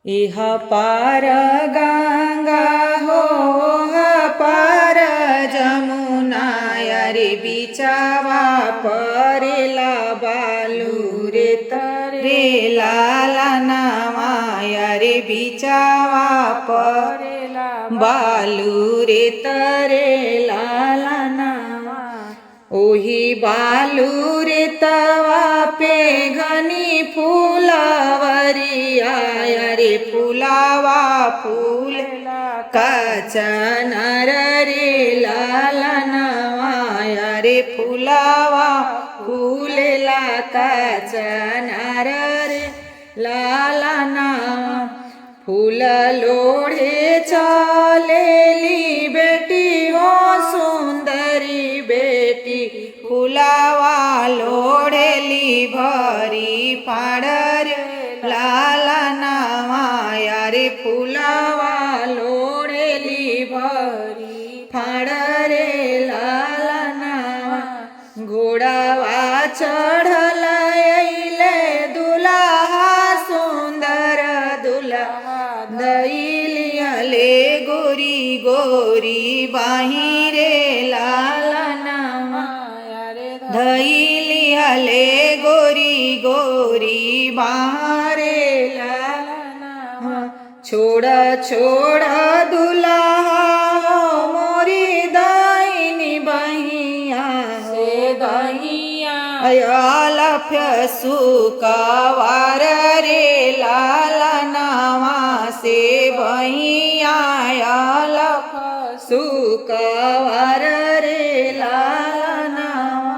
इह पार गंगा हो पार जमुना रे बिचावा परेला बालू रे तरे लाला नामाया रे बिचावा परेला बालू रे तरे लाला नामा ओही बालू रे तवा पे घनी फूलावरिया रे फुलावा फूलेला कचनर रे लाला नवाया रे फुलावा फूलेला कचनर रे लाला नवा फूल लोढ़े चलेली बेटी हो सुंदरी बेटी फुलावा लोढ़ेली भरी पाड़र लाला नवाया रे फुलावा लोढ़ेली भरी फाड़रे लाला नवा घोड़ावा चढ़ल अइले दुल्हा सुंदर दुल्हा दैलियले गोरी गोरी बाहिरे लाला नवाया रे धैलियले गोरी गोरी बाहरे लाला नवा छोड़ छोड़ दुल्हा मोरी दाहिनी बहिया से दहिया अयलफ्य सुकवार रे लाला नवा से बहिया अयलफ सुकवार रे लाला नवा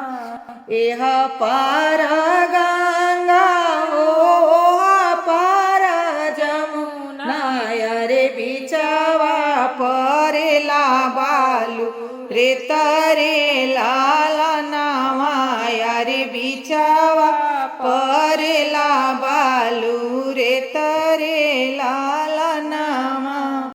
एह पार गंगा हो पार जमुना रे बिचावा परेला बालू रे तरे लाला नवाया रे बिचावा परेला बालू रे तरे लाला